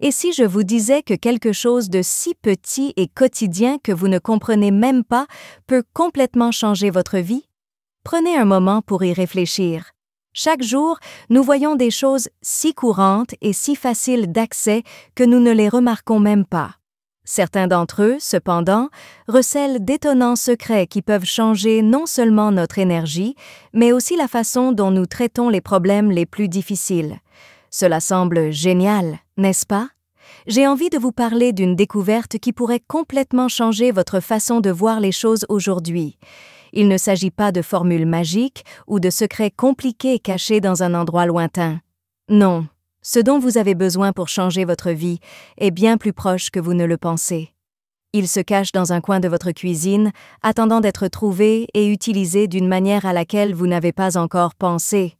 Et si je vous disais que quelque chose de si petit et quotidien que vous ne comprenez même pas peut complètement changer votre vie? Prenez un moment pour y réfléchir. Chaque jour, nous voyons des choses si courantes et si faciles d'accès que nous ne les remarquons même pas. Certains d'entre eux, cependant, recèlent d'étonnants secrets qui peuvent changer non seulement notre énergie, mais aussi la façon dont nous traitons les problèmes les plus difficiles. Cela semble génial, n'est-ce pas? J'ai envie de vous parler d'une découverte qui pourrait complètement changer votre façon de voir les choses aujourd'hui. Il ne s'agit pas de formules magiques ou de secrets compliqués cachés dans un endroit lointain. Non, ce dont vous avez besoin pour changer votre vie est bien plus proche que vous ne le pensez. Il se cache dans un coin de votre cuisine, attendant d'être trouvé et utilisé d'une manière à laquelle vous n'avez pas encore pensé.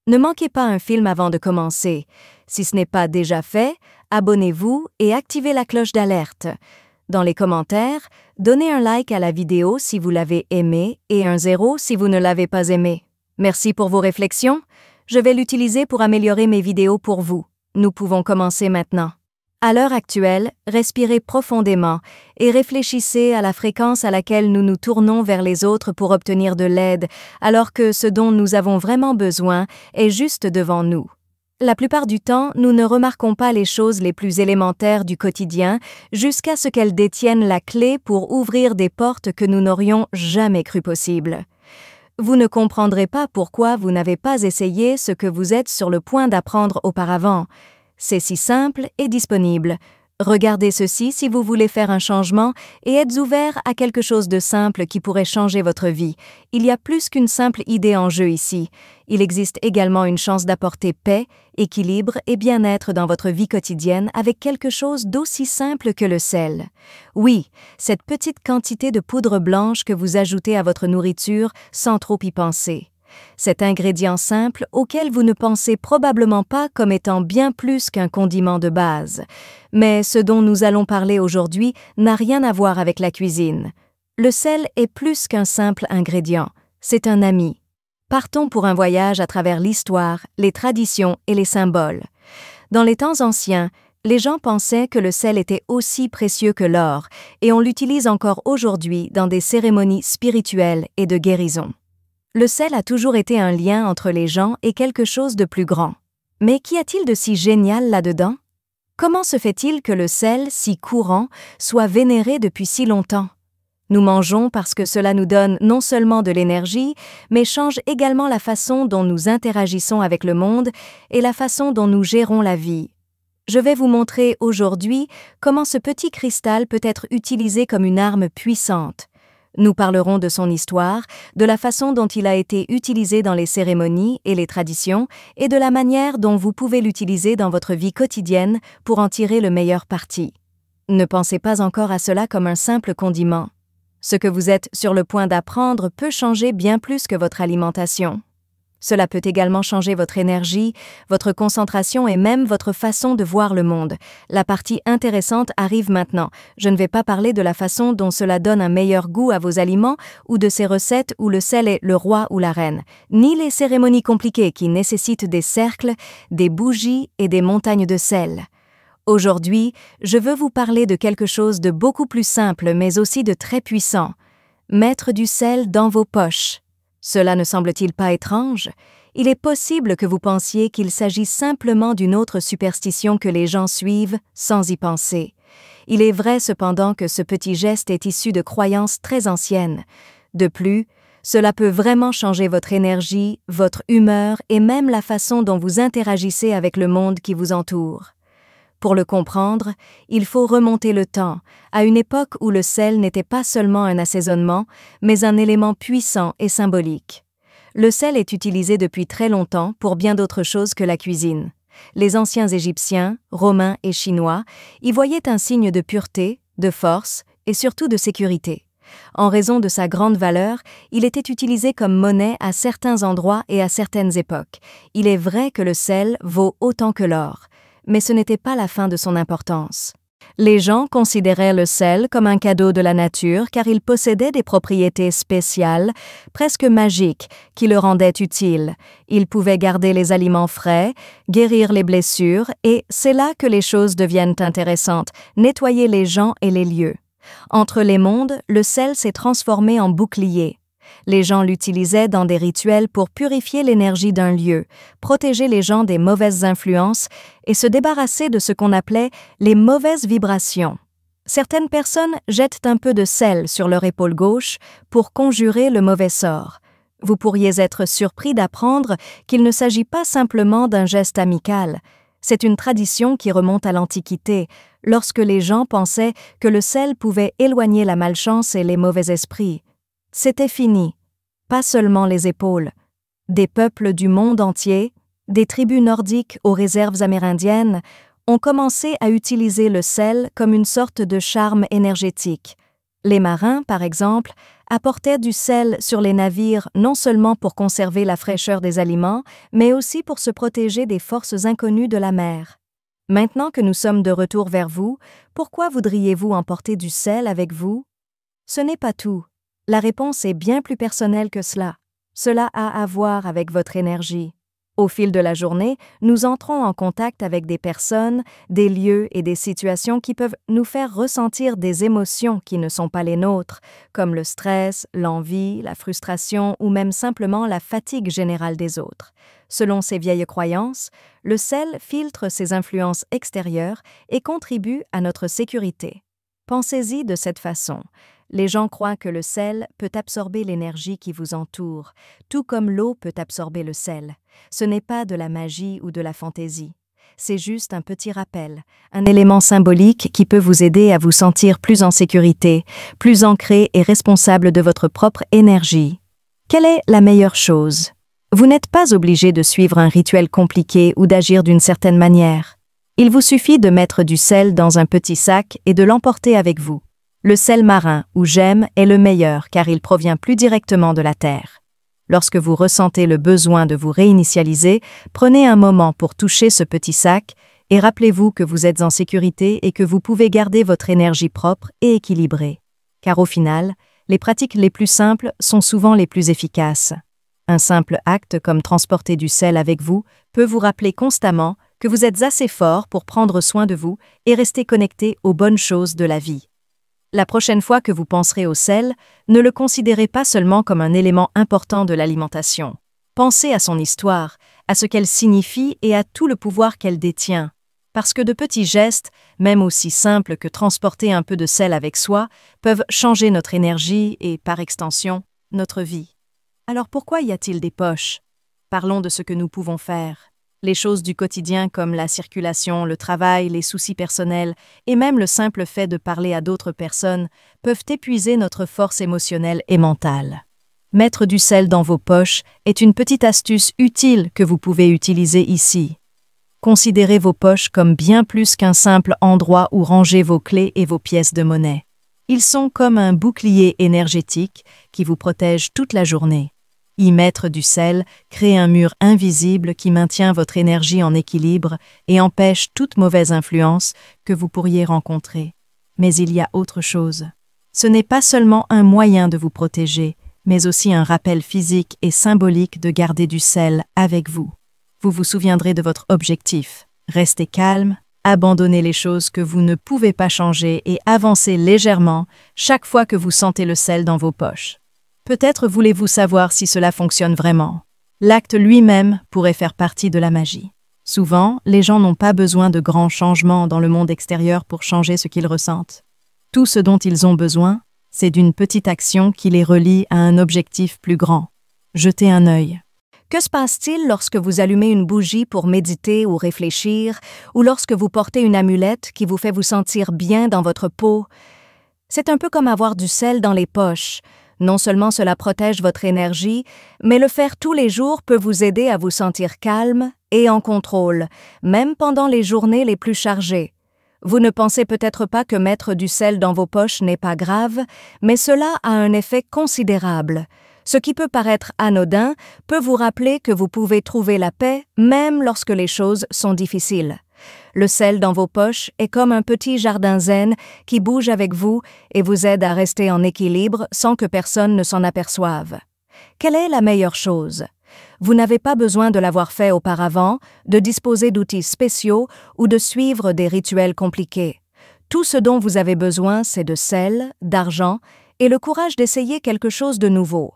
Ne manquez pas un film avant de commencer. Si ce n'est pas déjà fait, abonnez-vous et activez la cloche d'alerte. Dans les commentaires, donnez un like à la vidéo si vous l'avez aimée et un 0 si vous ne l'avez pas aimée. Merci pour vos réflexions. Je vais l'utiliser pour améliorer mes vidéos pour vous. Nous pouvons commencer maintenant. À l'heure actuelle, respirez profondément et réfléchissez à la fréquence à laquelle nous nous tournons vers les autres pour obtenir de l'aide, alors que ce dont nous avons vraiment besoin est juste devant nous. La plupart du temps, nous ne remarquons pas les choses les plus élémentaires du quotidien jusqu'à ce qu'elles détiennent la clé pour ouvrir des portes que nous n'aurions jamais cru possibles. Vous ne comprendrez pas pourquoi vous n'avez pas essayé ce que vous êtes sur le point d'apprendre auparavant. C'est si simple et disponible. Regardez ceci si vous voulez faire un changement et êtes ouvert à quelque chose de simple qui pourrait changer votre vie. Il y a plus qu'une simple idée en jeu ici. Il existe également une chance d'apporter paix, équilibre et bien-être dans votre vie quotidienne avec quelque chose d'aussi simple que le sel. Oui, cette petite quantité de poudre blanche que vous ajoutez à votre nourriture sans trop y penser. Cet ingrédient simple auquel vous ne pensez probablement pas comme étant bien plus qu'un condiment de base. Mais ce dont nous allons parler aujourd'hui n'a rien à voir avec la cuisine. Le sel est plus qu'un simple ingrédient, c'est un ami. Partons pour un voyage à travers l'histoire, les traditions et les symboles. Dans les temps anciens, les gens pensaient que le sel était aussi précieux que l'or, et on l'utilise encore aujourd'hui dans des cérémonies spirituelles et de guérison. Le sel a toujours été un lien entre les gens et quelque chose de plus grand. Mais qu'y a-t-il de si génial là-dedans? Comment se fait-il que le sel, si courant, soit vénéré depuis si longtemps? Nous mangeons parce que cela nous donne non seulement de l'énergie, mais change également la façon dont nous interagissons avec le monde et la façon dont nous gérons la vie. Je vais vous montrer aujourd'hui comment ce petit cristal peut être utilisé comme une arme puissante. Nous parlerons de son histoire, de la façon dont il a été utilisé dans les cérémonies et les traditions, et de la manière dont vous pouvez l'utiliser dans votre vie quotidienne pour en tirer le meilleur parti. Ne pensez pas encore à cela comme un simple condiment. Ce que vous êtes sur le point d'apprendre peut changer bien plus que votre alimentation. Cela peut également changer votre énergie, votre concentration et même votre façon de voir le monde. La partie intéressante arrive maintenant. Je ne vais pas parler de la façon dont cela donne un meilleur goût à vos aliments ou de ces recettes où le sel est le roi ou la reine, ni les cérémonies compliquées qui nécessitent des cercles, des bougies et des montagnes de sel. Aujourd'hui, je veux vous parler de quelque chose de beaucoup plus simple mais aussi de très puissant. Mettre du sel dans vos poches. Cela ne semble-t-il pas étrange? Il est possible que vous pensiez qu'il s'agit simplement d'une autre superstition que les gens suivent sans y penser. Il est vrai cependant que ce petit geste est issu de croyances très anciennes. De plus, cela peut vraiment changer votre énergie, votre humeur et même la façon dont vous interagissez avec le monde qui vous entoure. Pour le comprendre, il faut remonter le temps, à une époque où le sel n'était pas seulement un assaisonnement, mais un élément puissant et symbolique. Le sel est utilisé depuis très longtemps pour bien d'autres choses que la cuisine. Les anciens Égyptiens, Romains et Chinois y voyaient un signe de pureté, de force et surtout de sécurité. En raison de sa grande valeur, il était utilisé comme monnaie à certains endroits et à certaines époques. Il est vrai que le sel vaut autant que l'or. Mais ce n'était pas la fin de son importance. Les gens considéraient le sel comme un cadeau de la nature car il possédait des propriétés spéciales, presque magiques, qui le rendaient utile. Il pouvait garder les aliments frais, guérir les blessures, et c'est là que les choses deviennent intéressantes, nettoyer les gens et les lieux. Entre les mondes, le sel s'est transformé en bouclier. Les gens l'utilisaient dans des rituels pour purifier l'énergie d'un lieu, protéger les gens des mauvaises influences et se débarrasser de ce qu'on appelait les mauvaises vibrations. Certaines personnes jettent un peu de sel sur leur épaule gauche pour conjurer le mauvais sort. Vous pourriez être surpris d'apprendre qu'il ne s'agit pas simplement d'un geste amical. C'est une tradition qui remonte à l'Antiquité, lorsque les gens pensaient que le sel pouvait éloigner la malchance et les mauvais esprits. C'était fini. Pas seulement les épaules. Des peuples du monde entier, des tribus nordiques aux réserves amérindiennes, ont commencé à utiliser le sel comme une sorte de charme énergétique. Les marins, par exemple, apportaient du sel sur les navires non seulement pour conserver la fraîcheur des aliments, mais aussi pour se protéger des forces inconnues de la mer. Maintenant que nous sommes de retour vers vous, pourquoi voudriez-vous emporter du sel avec vous? Ce n'est pas tout. La réponse est bien plus personnelle que cela. Cela a à voir avec votre énergie. Au fil de la journée, nous entrons en contact avec des personnes, des lieux et des situations qui peuvent nous faire ressentir des émotions qui ne sont pas les nôtres, comme le stress, l'envie, la frustration ou même simplement la fatigue générale des autres. Selon ces vieilles croyances, le sel filtre ces influences extérieures et contribue à notre sécurité. Pensez-y de cette façon. Les gens croient que le sel peut absorber l'énergie qui vous entoure, tout comme l'eau peut absorber le sel. Ce n'est pas de la magie ou de la fantaisie. C'est juste un petit rappel, un élément symbolique qui peut vous aider à vous sentir plus en sécurité, plus ancré et responsable de votre propre énergie. Quelle est la meilleure chose? Vous n'êtes pas obligé de suivre un rituel compliqué ou d'agir d'une certaine manière. Il vous suffit de mettre du sel dans un petit sac et de l'emporter avec vous. Le sel marin ou gemme est le meilleur car il provient plus directement de la terre. Lorsque vous ressentez le besoin de vous réinitialiser, prenez un moment pour toucher ce petit sac et rappelez-vous que vous êtes en sécurité et que vous pouvez garder votre énergie propre et équilibrée. Car au final, les pratiques les plus simples sont souvent les plus efficaces. Un simple acte comme transporter du sel avec vous peut vous rappeler constamment que vous êtes assez fort pour prendre soin de vous et rester connecté aux bonnes choses de la vie. La prochaine fois que vous penserez au sel, ne le considérez pas seulement comme un élément important de l'alimentation. Pensez à son histoire, à ce qu'elle signifie et à tout le pouvoir qu'elle détient. Parce que de petits gestes, même aussi simples que transporter un peu de sel avec soi, peuvent changer notre énergie et, par extension, notre vie. Alors pourquoi y a-t-il des poches? Parlons de ce que nous pouvons faire. Les choses du quotidien comme la circulation, le travail, les soucis personnels et même le simple fait de parler à d'autres personnes peuvent épuiser notre force émotionnelle et mentale. Mettre du sel dans vos poches est une petite astuce utile que vous pouvez utiliser ici. Considérez vos poches comme bien plus qu'un simple endroit où ranger vos clés et vos pièces de monnaie. Ils sont comme un bouclier énergétique qui vous protège toute la journée. Y mettre du sel crée un mur invisible qui maintient votre énergie en équilibre et empêche toute mauvaise influence que vous pourriez rencontrer. Mais il y a autre chose. Ce n'est pas seulement un moyen de vous protéger, mais aussi un rappel physique et symbolique de garder du sel avec vous. Vous vous souviendrez de votre objectif. Restez calme, abandonnez les choses que vous ne pouvez pas changer et avancez légèrement chaque fois que vous sentez le sel dans vos poches. Peut-être voulez-vous savoir si cela fonctionne vraiment. L'acte lui-même pourrait faire partie de la magie. Souvent, les gens n'ont pas besoin de grands changements dans le monde extérieur pour changer ce qu'ils ressentent. Tout ce dont ils ont besoin, c'est d'une petite action qui les relie à un objectif plus grand. Jetez un œil. Que se passe-t-il lorsque vous allumez une bougie pour méditer ou réfléchir, ou lorsque vous portez une amulette qui vous fait vous sentir bien dans votre peau? C'est un peu comme avoir du sel dans les poches. Non seulement cela protège votre énergie, mais le faire tous les jours peut vous aider à vous sentir calme et en contrôle, même pendant les journées les plus chargées. Vous ne pensez peut-être pas que mettre du sel dans vos poches n'est pas grave, mais cela a un effet considérable. Ce qui peut paraître anodin peut vous rappeler que vous pouvez trouver la paix même lorsque les choses sont difficiles. Le sel dans vos poches est comme un petit jardin zen qui bouge avec vous et vous aide à rester en équilibre sans que personne ne s'en aperçoive. Quelle est la meilleure chose? Vous n'avez pas besoin de l'avoir fait auparavant, de disposer d'outils spéciaux ou de suivre des rituels compliqués. Tout ce dont vous avez besoin, c'est de sel, d'argent et le courage d'essayer quelque chose de nouveau.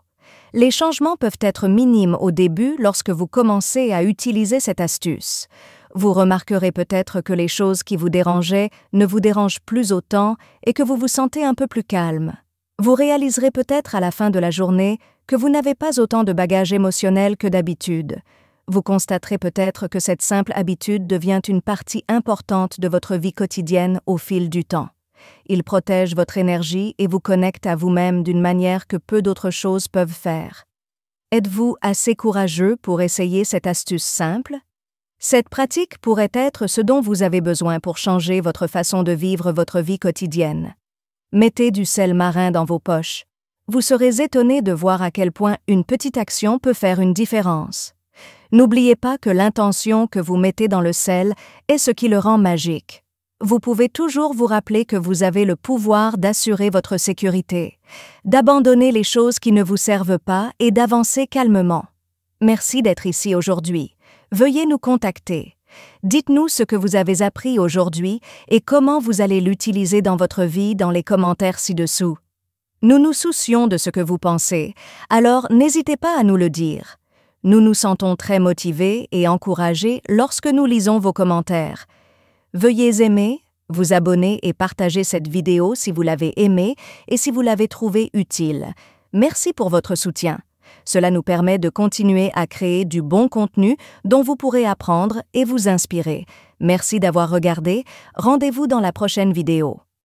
Les changements peuvent être minimes au début lorsque vous commencez à utiliser cette astuce. Vous remarquerez peut-être que les choses qui vous dérangeaient ne vous dérangent plus autant et que vous vous sentez un peu plus calme. Vous réaliserez peut-être à la fin de la journée que vous n'avez pas autant de bagages émotionnels que d'habitude. Vous constaterez peut-être que cette simple habitude devient une partie importante de votre vie quotidienne au fil du temps. Il protège votre énergie et vous connecte à vous-même d'une manière que peu d'autres choses peuvent faire. Êtes-vous assez courageux pour essayer cette astuce simple? Cette pratique pourrait être ce dont vous avez besoin pour changer votre façon de vivre votre vie quotidienne. Mettez du sel marin dans vos poches. Vous serez étonné de voir à quel point une petite action peut faire une différence. N'oubliez pas que l'intention que vous mettez dans le sel est ce qui le rend magique. Vous pouvez toujours vous rappeler que vous avez le pouvoir d'assurer votre sécurité, d'abandonner les choses qui ne vous servent pas et d'avancer calmement. Merci d'être ici aujourd'hui. Veuillez nous contacter. Dites-nous ce que vous avez appris aujourd'hui et comment vous allez l'utiliser dans votre vie dans les commentaires ci-dessous. Nous nous soucions de ce que vous pensez, alors n'hésitez pas à nous le dire. Nous nous sentons très motivés et encouragés lorsque nous lisons vos commentaires. Veuillez aimer, vous abonner et partager cette vidéo si vous l'avez aimée et si vous l'avez trouvée utile. Merci pour votre soutien. Cela nous permet de continuer à créer du bon contenu dont vous pourrez apprendre et vous inspirer. Merci d'avoir regardé. Rendez-vous dans la prochaine vidéo.